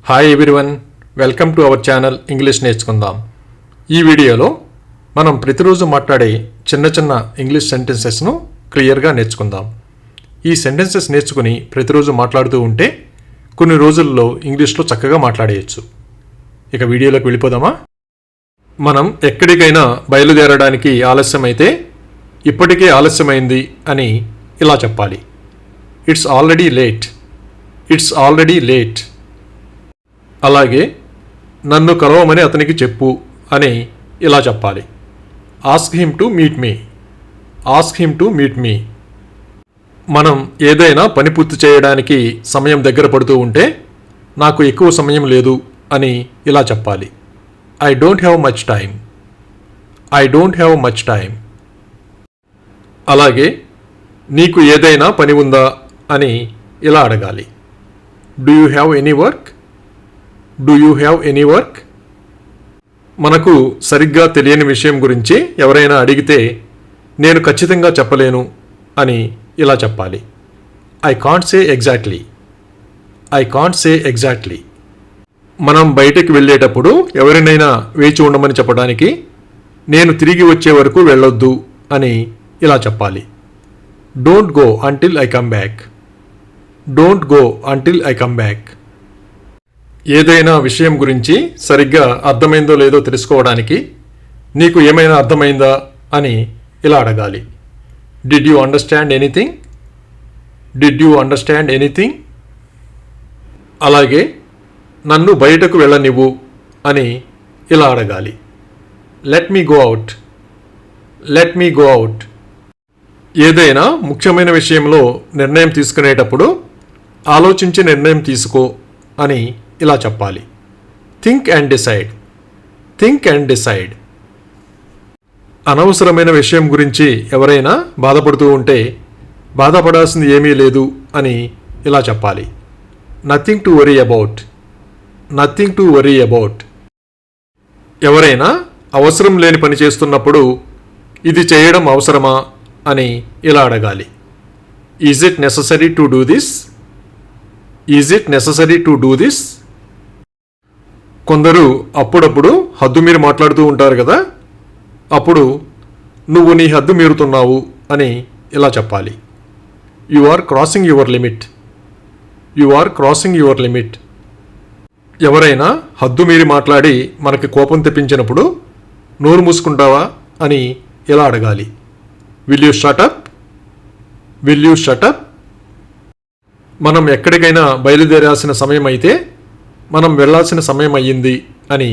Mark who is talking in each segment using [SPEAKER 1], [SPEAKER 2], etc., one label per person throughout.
[SPEAKER 1] Hi everyone, welcome to our channel English నేర్చుకుందాం. ఈ వీడియోలో మనం ప్రతిరోజు మాట్లాడే చిన్న చిన్న ఇంగ్లీష్ సెంటెన్సెస్ను క్లియర్గా నేర్చుకుందాం. ఈ సెంటెన్సెస్ నేర్చుకుని ప్రతిరోజు మాట్లాడుతూ ఉంటే కొన్ని రోజుల్లో ఇంగ్లీష్లో చక్కగా మాట్లాడేయచ్చు. ఇక వీడియోలోకి వెళ్ళిపోదామా? మనం ఎక్కడికైనా బయలుదేరడానికి ఆలస్యమైతే ఇప్పటికే ఆలస్యమైంది అని ఇలా చెప్పాలి. It's already late. It's already late. అలాగే నన్ను కలవమని అతనికి చెప్పు అని ఇలా చెప్పాలి. Ask him to meet me. Ask him to meet me. మనం ఏదైనా పని పూర్తి చేయడానికి సమయం దగ్గర పడుతూ ఉంటే నాకు ఎక్కువ సమయం లేదు అని ఇలా చెప్పాలి. I don't have much time. I don't have much time. అలాగే నీకు ఏదైనా పని ఉందా అని ఇలా అడగాలి. Do you have any work? Do you have any work? మనకు సరిగ్గా తెలియని విషయం గురించి ఎవరైనా అడిగితే నేను ఖచ్చితంగా చెప్పలేను అని ఇలా చెప్పాలి. I can't say exactly. I can't say exactly. మనం బయటకు వెళ్ళేటప్పుడు ఎవరినైనా వేచి ఉండమని చెప్పడానికి నేను తిరిగి వచ్చే వరకు వెళ్ళొద్దు అని ఇలా చెప్పాలి. Don't go until I come back. Don't go until I come back. ఏదైనా విషయం గురించి సరిగ్గా అర్థమైందో లేదో తెలుసుకోవడానికి నీకు ఏమైనా అర్థమైందా అని ఇలా అడగాలి. Did you understand anything? Did you understand anything? అలాగే నన్ను బయటకు వెళ్ళనివ్వు అని ఇలా అడగాలి. Let me go out. Let me go out. ఏదైనా ముఖ్యమైన విషయంలో నిర్ణయం తీసుకునేటప్పుడు ఆలోచించి నిర్ణయం తీసుకో అని ఇలా చెప్పాలి. Think and decide. Think and decide. అనవసరమైన విషయం గురించి ఎవరైనా బాధపడుతూ ఉంటే బాధపడాల్సింది ఏమీ లేదు అని ఇలా చెప్పాలి. Nothing to worry about. Nothing to worry about. ఎవరైనా అవసరం లేని పని చేస్తున్నప్పుడు ఇది చేయడం అవసరమా అని ఇలా అడగాలి. Is it necessary to do this? Is it necessary to do this? కొందరు అప్పుడప్పుడు హద్దు మీరి మాట్లాడుతూ ఉంటారు కదా, అప్పుడు నువ్వు నీ హద్దు మీరుతున్నావు అని ఇలా చెప్పాలి. You are crossing your limit. You are crossing your limit. ఎవరైనా హద్దు మీరి మాట్లాడి మనకి కోపం తెప్పించినప్పుడు నోరు మూసుకుంటావా అని ఇలా అడగాలి. Will you shut up? Will you shut up? మనం ఎక్కడికైనా బయలుదేరాల్సిన సమయం అయితే మనం వెళ్ళాల్సిన సమయం అయ్యింది అని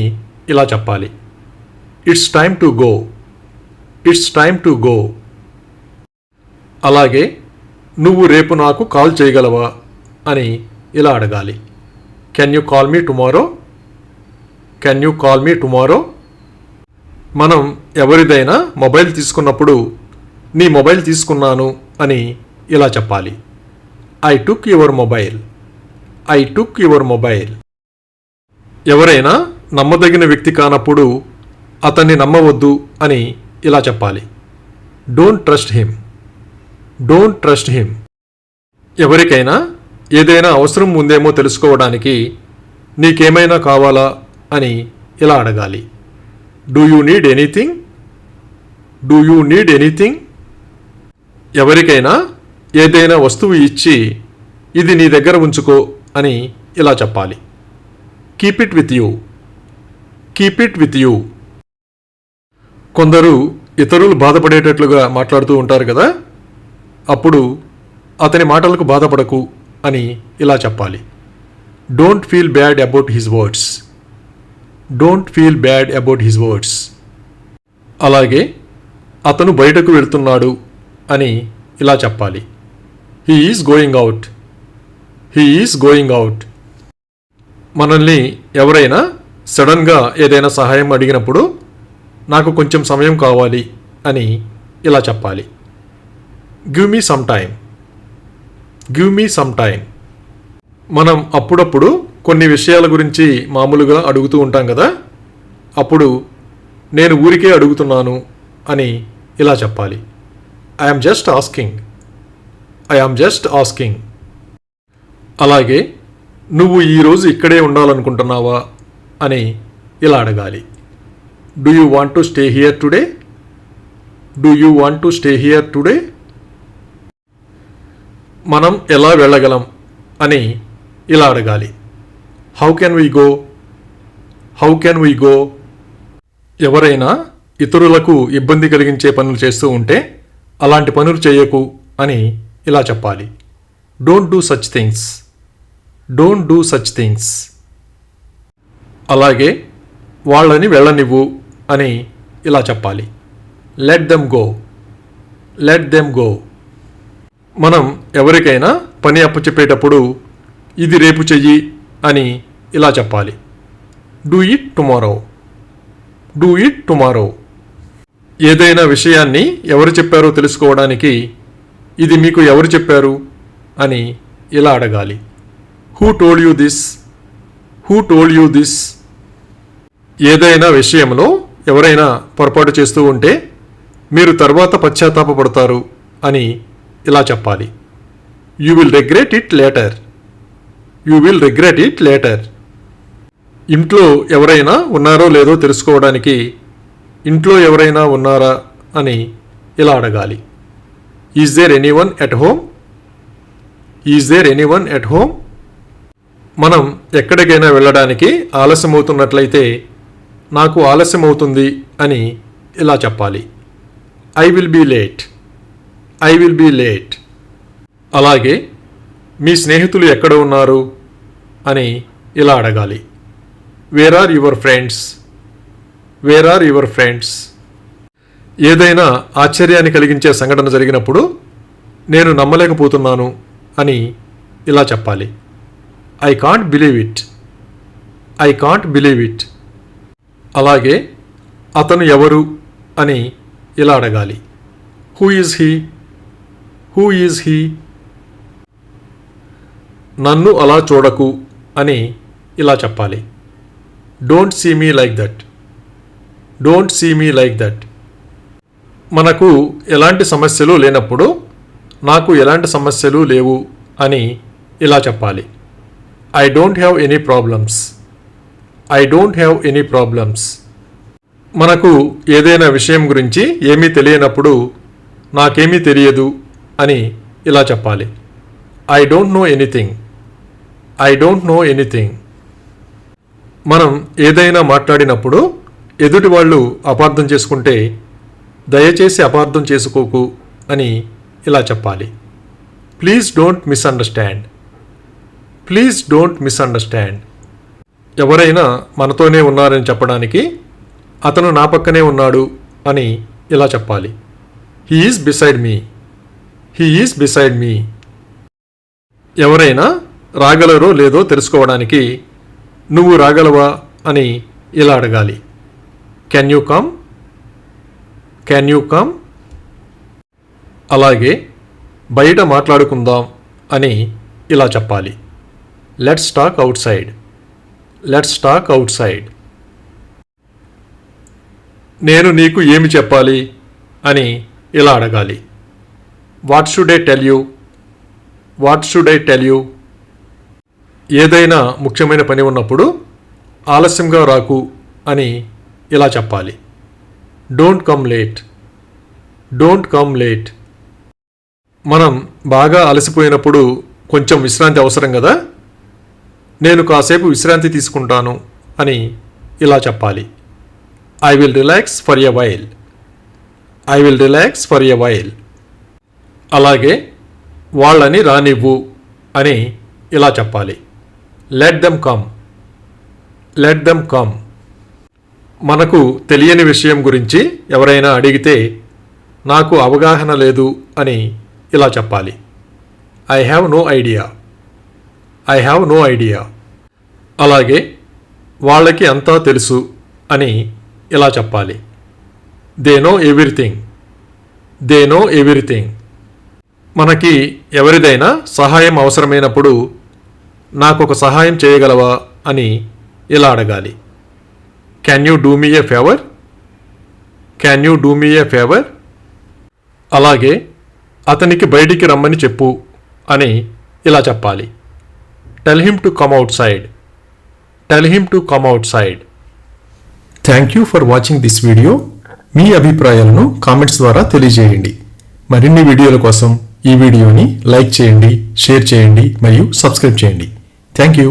[SPEAKER 1] ఇలా చెప్పాలి. It's time to go. It's time to go. అలాగే నువ్వు రేపు నాకు కాల్ చేయగలవా అని ఇలా అడగాలి. Can you call me tomorrow? Can you call me tomorrow? మనం ఎవరిదైనా మొబైల్ తీసుకున్నప్పుడు నీ మొబైల్ తీసుకున్నాను అని ఇలా చెప్పాలి. I took your mobile. I took your mobile. ఎవరైనా నమ్మదగిన వ్యక్తి కానప్పుడు అతన్ని నమ్మవద్దు అని ఇలా చెప్పాలి. Don't trust him. Don't trust him. ఎవరికైనా ఏదైనా అవసరం ఉందేమో తెలుసుకోవడానికి నీకేమైనా కావాలా అని ఇలా అడగాలి. Do you need anything? Do you need anything? ఎవరికైనా ఏదైనా వస్తువు ఇచ్చి ఇది నీ దగ్గర ఉంచుకో అని ఇలా చెప్పాలి. Keep it with you. Keep it with you. కొందరు ఇతరులు బాధపడేటట్లుగా మాట్లాడుతూ ఉంటారు కదా, అప్పుడు అతని మాటలకు బాధపడకు అని ఇలా చెప్పాలి. Don't feel bad about his words. Don't feel bad about his words. అలాగే అతను బయటకు వెళ్తున్నాడు అని ఇలా చెప్పాలి. He is going out. He is going out. మనల్ని ఎవరైనా సడన్గా ఏదైనా సహాయం అడిగినప్పుడు నాకు కొంచెం సమయం కావాలి అని ఇలా చెప్పాలి. Give me some time. Give me some time. మనం అప్పుడప్పుడు కొన్ని విషయాల గురించి మామూలుగా అడుగుతూ ఉంటాం కదా, అప్పుడు నేను ఊరికే అడుగుతున్నాను అని ఇలా చెప్పాలి. I am just asking. I am just asking. అలాగే నువ్వు ఈరోజు ఇక్కడే ఉండాలనుకుంటున్నావా అని ఇలా అడగాలి. Do you want to stay here today? Do you want to stay here today? మనం ఎలా వెళ్ళగలం అని ఇలా అడగాలి. How can we go? How can we go? ఎవరైనా ఇతరులకు ఇబ్బంది కలిగించే పనులు చేస్తూ ఉంటే అలాంటి పనులు చేయకు అని ఇలా చెప్పాలి. Don't do such things. Don't do such things. అలాగే వాళ్ళని వెళ్ళనివ్వు అని ఇలా చెప్పాలి. Let them go. Let them go. మనం ఎవరికైనా పని అప్పచెప్పేటప్పుడు ఇది రేపు చెయ్యి అని ఇలా చెప్పాలి. Do it tomorrow. Do it tomorrow. ఏదైనా విషయాన్ని ఎవరు చెప్పారో తెలుసుకోవడానికి ఇది మీకు ఎవరు చెప్పారు అని ఇలా అడగాలి. Who told you this? Who told you this? ఏదైనా విషయంలో ఎవరైనా పొరపాటు చేస్తూ ఉంటే మీరు తర్వాత పశ్చాత్తాపపడతారు అని ఇలా చెప్పాలి. You will regret it later. You will regret it later. ఇంట్లో ఎవరైనా ఉన్నారో లేదో తెలుసుకోవడానికి ఇంట్లో ఎవరైనా ఉన్నారా అని ఇలా అడగాలి. Is there anyone at home? Is there anyone at home? మనం ఎక్కడికైనా వెళ్ళడానికి ఆలస్యమవుతున్నట్లయితే నాకు ఆలస్యమవుతుంది అని ఇలా చెప్పాలి. I will be late. I will be late. అలాగే మీ స్నేహితులు ఎక్కడ ఉన్నారు అని ఇలా అడగాలి. Where are your friends? Where are your friends? ఏదైనా ఆశ్చర్యాన్ని కలిగించే సంఘటన జరిగినప్పుడు నేను నమ్మలేకపోతున్నాను అని ఇలా చెప్పాలి. I can't believe it. I can't believe it. అలాగే అతను ఎవరు అని ఇలా అడగాలి. Who is he? Who is he? నన్ను అలా చూడకు అని ఇలా చెప్పాలి. Don't see me like that. Don't see me like that. మనకు ఎలాంటి సమస్యలు లేనప్పుడు నాకు ఎలాంటి సమస్యలు లేవు అని ఇలా చెప్పాలి. I don't have any problems. I don't have any problems. మనకు ఏదైనా విషయం గురించి ఏమీ తెలియనప్పుడు నాకేమీ తెలియదు అని ఇలా చెప్పాలి. I don't know anything. I don't know anything. మనం ఏదైనా మాట్లాడినప్పుడు ఎదుటి వాళ్ళు అపార్థం చేసుకుంటే దయచేసి అపార్థం చేసుకోకు అని ఇలా చెప్పాలి. Please don't misunderstand. Please don't misunderstand. ఎవరైనా మనతోనే ఉన్నారని చెప్పడానికి అతను నా పక్కనే ఉన్నాడు అని ఇలా చెప్పాలి. He is beside me. He is beside me. ఎవరైనా రాగలరో లేదో తెలుసుకోవడానికి నువ్వు రాగలవా అని ఇలా అడగాలి. Can you come? Can you come? అలాగే బయట మాట్లాడుకుందాం అని ఇలా చెప్పాలి. Let's talk out side. Let's talk out side. నేను నీకు ఏమి చెప్పాలి అని ఇలా అడగాలి. What should I tell you? What should I tell you? ఏదైనా ముఖ్యమైన పని ఉన్నప్పుడు ఆలస్యంగా రాకు అని ఇలా చెప్పాలి. Don't come late. Don't come late. మనం బాగా అలసిపోయినప్పుడు కొంచెం విశ్రాంతి అవసరం కదా. నేను కాసేపు విశ్రాంతి తీసుకుంటాను అని ఇలా చెప్పాలి. I will relax for a while. I will relax for a while. అలాగే వాళ్ళని రానివ్వు అని ఇలా చెప్పాలి. Let them come. Let them come. మనకు తెలియని విషయం గురించి ఎవరైనా అడిగితే నాకు అవగాహన లేదు అని ఇలా చెప్పాలి. I have no idea. I have no idea. అలాగే వాళ్ళకి అంతా తెలుసు అని ఇలా చెప్పాలి. They know everything. They know everything. మనకి ఎవరిదైనా సహాయం అవసరమైనప్పుడు నాకు ఒక సహాయం చేయగలవా అని ఇలా అడగాలి. Can you do me A favour? Can you do me A favour? అలాగే అతనికి బయటికి రమ్మని చెప్పు అని ఇలా చెప్పాలి. Tell him to come outside. Tell him to come outside. Thank you for watching this video. మీ అభిప్రాయాలను కామెంట్స్ ద్వారా తెలియజేయండి. మరిన్ని వీడియోల కోసం ఈ వీడియోని లైక్ చేయండి, షేర్ చేయండి మరియు సబ్స్క్రైబ్ చేయండి. Thank you.